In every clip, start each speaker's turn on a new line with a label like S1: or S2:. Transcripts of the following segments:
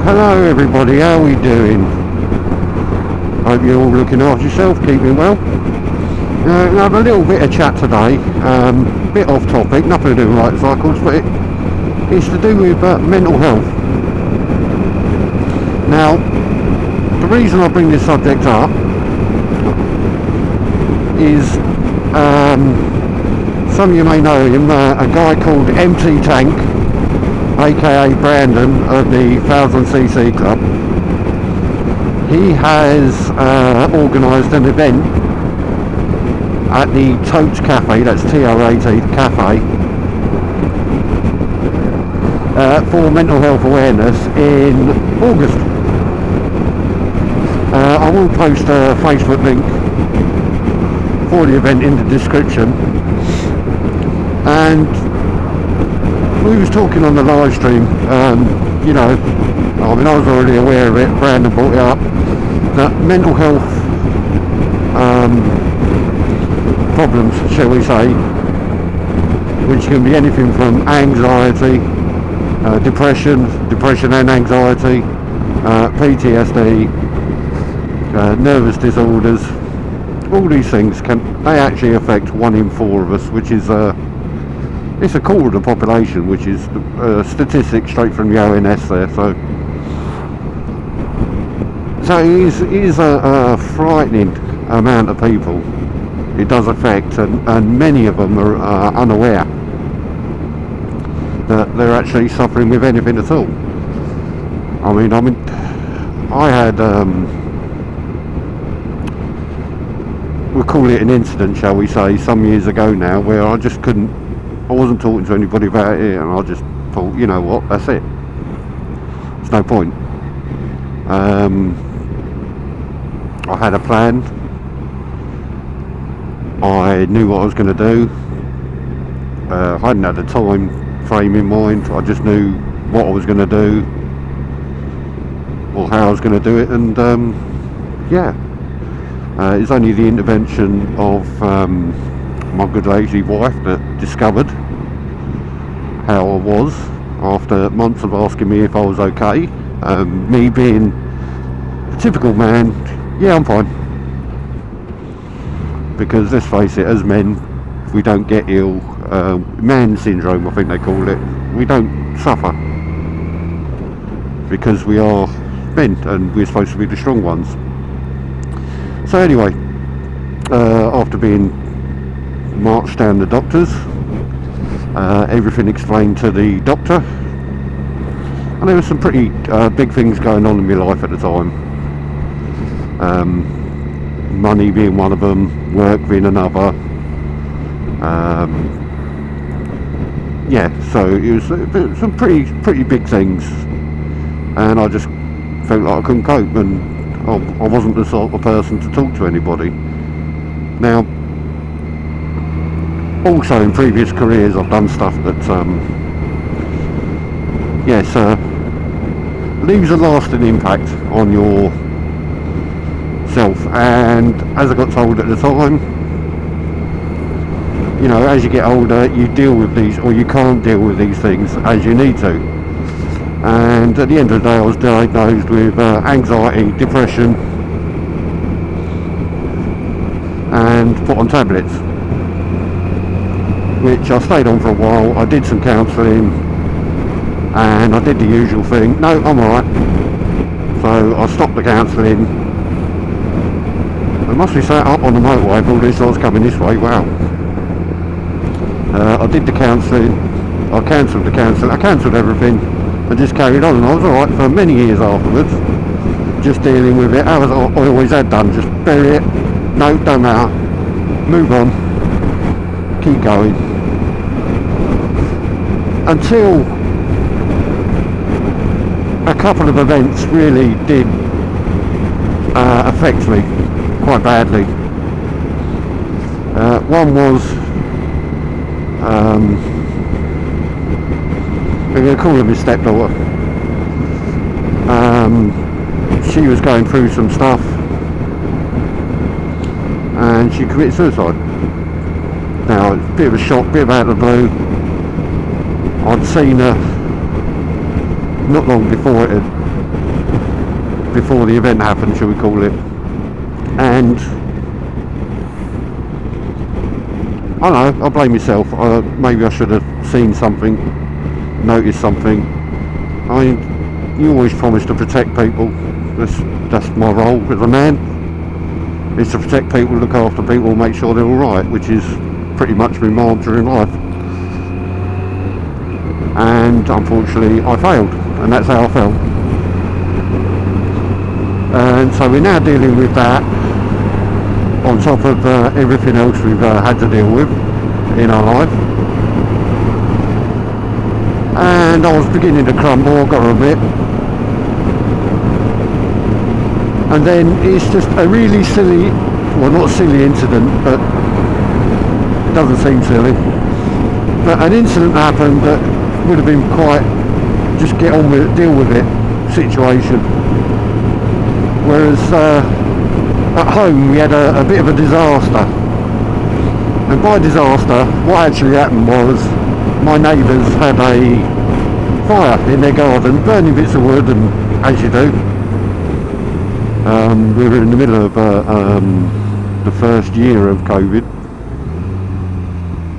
S1: Hello everybody, how are we doing? Hope you're all looking after yourself, keeping well. We'll have a little bit of chat today, bit off topic, nothing to do with motorcycles, but it's to do with mental health. Now, the reason I bring this subject up is, some of you may know him, a guy called MT Tank, aka Brandon of the 1000cc Club. He has organised an event at the Totes Cafe, that's T-O-A-T Cafe, for mental health awareness in August. I will post a Facebook link for the event in the description. And we was talking on the live stream, you know, I mean I was already aware of it, Brandon brought it up, that mental health problems, shall we say, which can be anything from anxiety, depression and anxiety, PTSD, nervous disorders, all these things they actually affect 1 in 4 of us, which is it's a quarter of the population, which is statistics straight from the ONS there. So it is a frightening amount of people it does affect, and many of them are unaware that they're actually suffering with anything at all. I mean, I had we'll call it an incident, shall we say, some years ago now, where I wasn't talking to anybody about it, and I just thought, you know what, that's it. There's no point. I had a plan. I knew what I was going to do. I hadn't had a time frame in mind. I just knew what I was going to do, or how I was going to do it, and yeah. It's only the intervention of my good lazy wife that discovered how I was after months of asking me if I was okay. Me being a typical man, yeah, I'm fine. Because let's face it, as men, we don't get ill. Man syndrome, I think they call it. We don't suffer because we are men and we're supposed to be the strong ones. So anyway, after being marched down the doctors, everything explained to the doctor, and there were some pretty big things going on in my life at the time. Money being one of them, work being another. Yeah, so it was some pretty big things, and I just felt like I couldn't cope, and I wasn't the sort of person to talk to anybody. Now, also in previous careers I've done stuff that yes, leaves a lasting impact on yourself. And as I got told at the time, you know, as you get older you deal with these, or you can't deal with these things as you need to. And at the end of the day I was diagnosed with anxiety, depression, and put on tablets, which I stayed on for a while. I did some counselling and I did the usual thing, no, I'm alright. So I stopped the counselling. I must be sat up on the motorway, all these lights coming this way, wow. I did the counselling, I cancelled the counselling, I cancelled everything, and just carried on, and I was alright for many years afterwards, just dealing with it as I always had done. Just bury it, no, don't matter, move on, keep going, until a couple of events really did affect me quite badly. One was, we're going to call her my stepdaughter. She was going through some stuff and she committed suicide. Now, it's a bit of a shock, a bit out of the blue. I'd seen her not long before it had before the event happened, shall we call it. And I don't know, I blame myself. Maybe I should have seen something, noticed something. I mean, you always promise to protect people. That's my role as a man, is to protect people, look after people, make sure they're alright, which is pretty much my mantra in life. And unfortunately I failed, and that's how I felt. And so we're now dealing with that on top of everything else we've had to deal with in our life. And I was beginning to crumble, I've got to admit. And then it's just a really silly, well, not silly incident, but it doesn't seem silly, but an incident happened that would have been quite just get on with it, deal with it situation. Whereas at home we had a bit of a disaster, and by disaster what actually happened was my neighbours had a fire in their garden, burning bits of wood, and as you do. We were in the middle of the first year of COVID,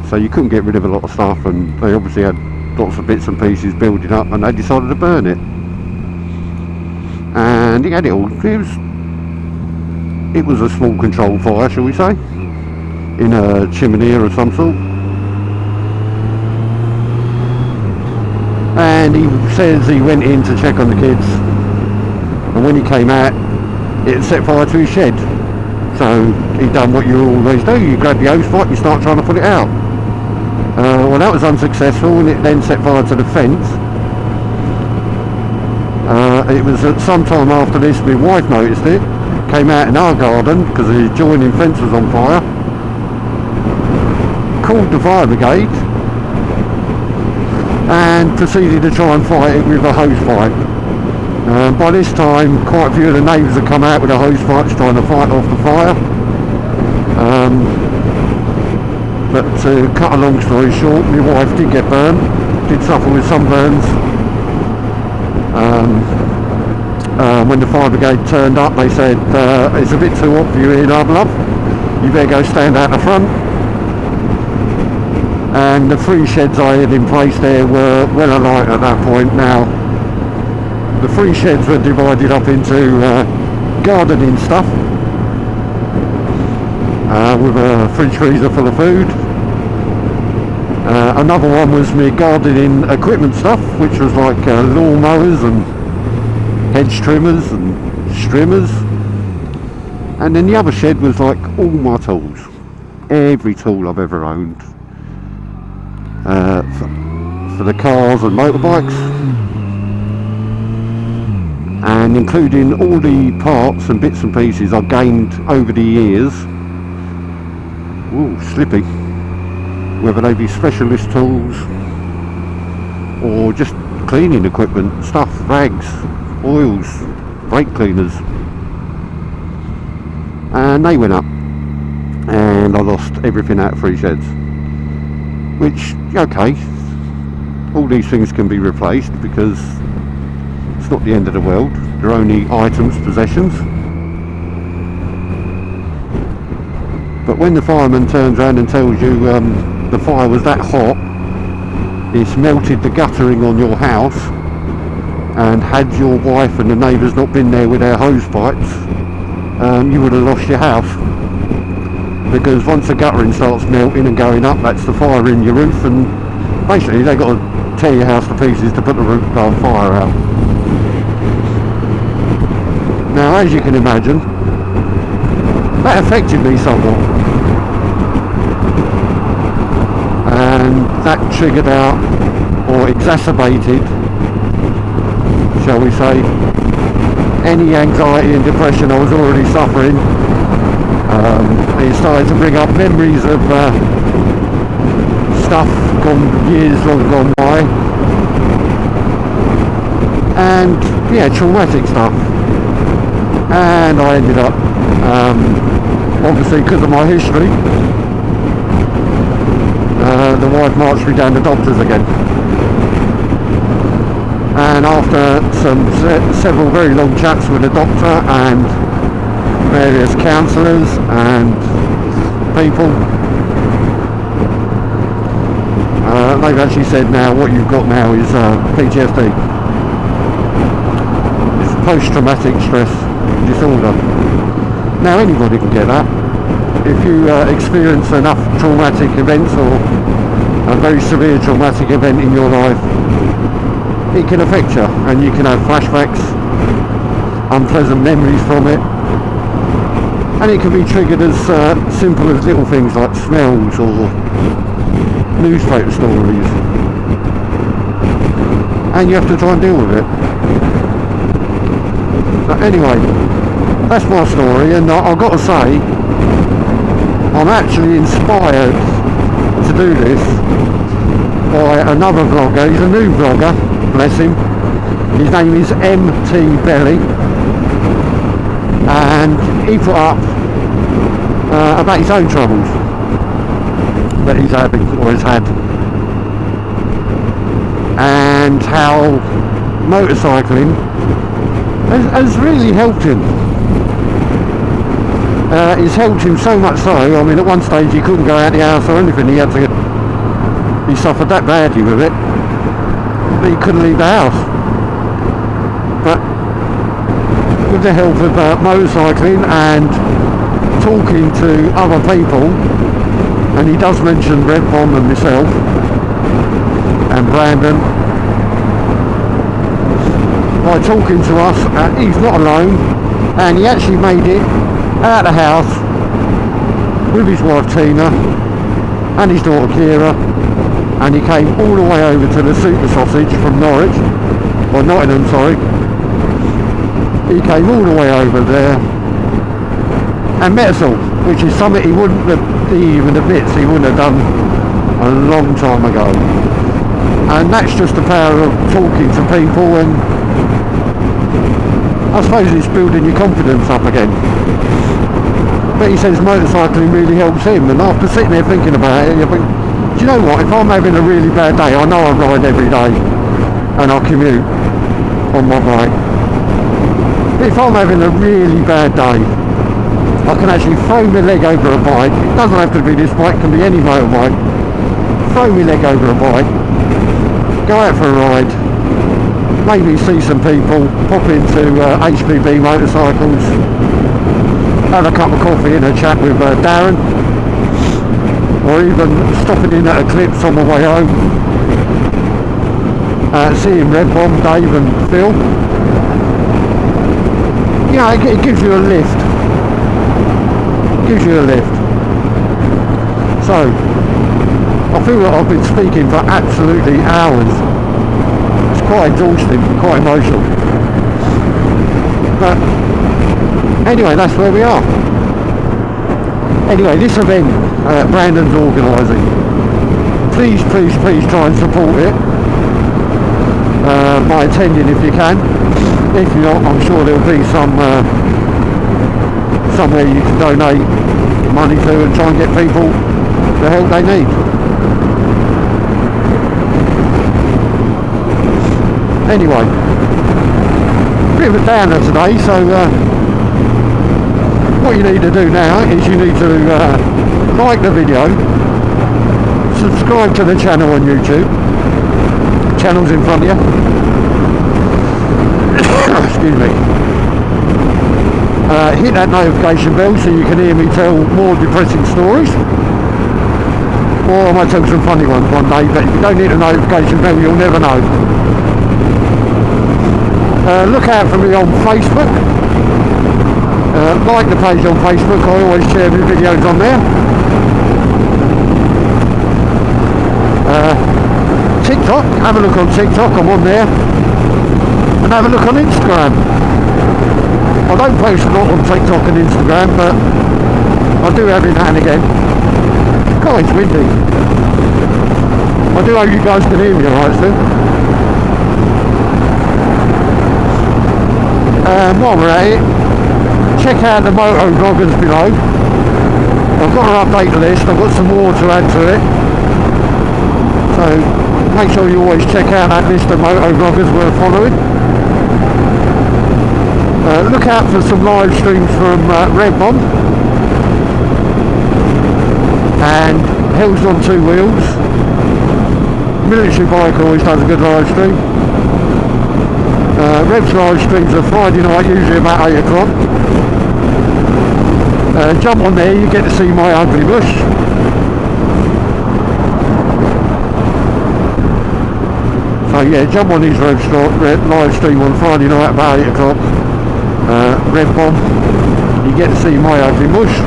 S1: so you couldn't get rid of a lot of stuff, and they obviously had lots of bits and pieces building up, and they decided to burn it. And it had it all. It was a small controlled fire, shall we say, in a chimney of some sort. And he says he went in to check on the kids, and when he came out, it set fire to his shed. So he done what you always do, you grab your hose pipe, you start trying to put it out. Well, that was unsuccessful, and it then set fire to the fence. It was at some time after this my wife noticed it, came out in our garden because the adjoining fence was on fire, called the fire brigade, and proceeded to try and fight it with a hose pipe. By this time quite a few of the neighbours had come out with the hose pipes trying to fight off the fire. But to cut a long story short, my wife did get burned, did suffer with sunburns. When the fire brigade turned up, they said, it's a bit too hot for you here, love, you better go stand out the front. And the 3 sheds I had in place there were well alight at that point. Now, the 3 sheds were divided up into gardening stuff, with a fridge freezer full of food. Another one was my gardening equipment stuff, which was like lawn mowers and hedge trimmers and strimmers. And then the other shed was like all my tools, every tool I've ever owned, for the cars and motorbikes, and including all the parts and bits and pieces I've gained over the years. Ooh, slippy. Whether they be specialist tools or just cleaning equipment, stuff, rags, oils, brake cleaners. And they went up, and I lost everything out of 3 sheds. Which, okay, all these things can be replaced because it's not the end of the world. They're only items, possessions. But when the fireman turns around and tells you the fire was that hot, it's melted the guttering on your house, and had your wife and the neighbours not been there with their hose pipes, you would have lost your house. Because once the guttering starts melting and going up, that's the fire in your roof, and basically they've got to tear your house to pieces to put the roof fire out. Now, as you can imagine, that affected me somewhat, and that triggered out or exacerbated, shall we say, any anxiety and depression I was already suffering. It started to bring up memories of stuff years long gone by, and yeah, traumatic stuff. And I ended up, obviously because of my history, the wife marched me down to doctors again. And after several very long chats with the doctor and various counsellors and people, they've actually said now what you've got now is PTSD. It's post-traumatic stress disorder. Now anybody can get that. If you experience enough traumatic events or a very severe traumatic event in your life, it can affect you and you can have flashbacks, unpleasant memories from it, and it can be triggered as simple as little things like smells or newspaper stories, and you have to try and deal with it. But anyway, that's my story, and I've got to say I'm actually inspired to do this by another vlogger. He's a new vlogger, bless him. His name is MTBelly, and he put up about his own troubles that he's having or has had, and how motorcycling has really helped him. It's helped him so much so, I mean, at one stage he couldn't go out the house or anything. He suffered that badly with it that he couldn't leave the house. But with the help of motorcycling and talking to other people, and he does mention Red Bomb and myself and Brandon, by talking to us, he's not alone, and he actually made it out of the house with his wife Tina and his daughter Kira, and he came all the way over to the Super Sausage from Norwich, or Nottingham, sorry. He came all the way over there and met us all, which is something he wouldn't have, even admits he wouldn't have done a long time ago. And that's just the power of talking to people, and I suppose it's building your confidence up again. But he says motorcycling really helps him, and after sitting there thinking about it, you think, do you know what, if I'm having a really bad day, I know I ride every day and I commute on my bike. But if I'm having a really bad day, I can actually throw my leg over a bike. It doesn't have to be this bike, it can be any motorbike. Throw my leg over a bike, go out for a ride, maybe see some people, pop into HPB motorcycles, have a cup of coffee and a chat with Darren, or even stopping in at Eclipse on my way home, seeing Red Bomb, Dave and Phil. You know, it gives you a lift. Gives you a lift. So, I feel that I've been speaking for absolutely hours. It's quite exhausting, quite emotional. But anyway, that's where we are. Anyway, this event Brandon's organising. Please, please, please try and support it by attending if you can. If not, I'm sure there'll be somewhere you can donate money to and try and get people the help they need. Anyway, bit of a downer today, so what you need to do now is you need to like the video, subscribe to the channel on YouTube, channel's in front of you, excuse me, hit that notification bell so you can hear me tell more depressing stories, or I might tell some funny ones one day, but if you don't hit the notification bell you'll never know. Look out for me on Facebook. Like the page on Facebook, I always share my videos on there. TikTok, have a look on TikTok, I'm on there. And have a look on Instagram. I don't post a lot on TikTok and Instagram, but I do every now and again. God, it's windy. I do hope you guys can hear me alright still. While we're at it, check out the moto vloggers below. I've got to update the list, I've got some more to add to it. So Make sure you always check out that list of moto vloggers we're following. Look out for some live streams from Red Bomb and Hills on Two Wheels. Military Bike always does a good live stream. Rev's live streams are Friday night, usually about 8 o'clock. Jump on there, you get to see my ugly bush. So yeah, jump on his live stream on Friday night about 8 o'clock. Red Bomb, you get to see my ugly bush.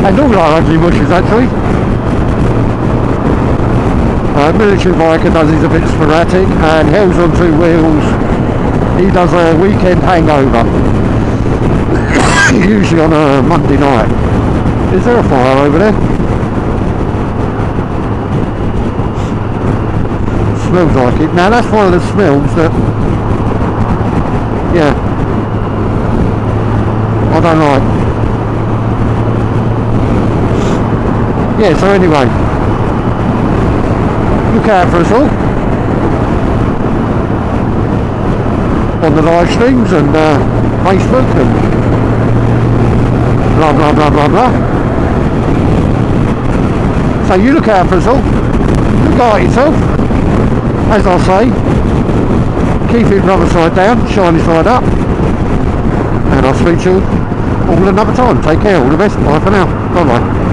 S1: And all our ugly bushes actually. Military Biker does his a bit sporadic, and Hells on Two Wheels, he does a weekend hangover. Usually on a Monday night. Is there a fire over there? Smells like it. Now that's one of the smells that, yeah, I don't like. Yeah, so anyway, look out for us all on the live streams and Facebook and blah blah blah blah blah. So you look out for us all. Look out yourself. As I say, keep it rubber side down, shiny side up. And I'll speak to you all another time. Take care, all the best. Bye for now. Bye bye.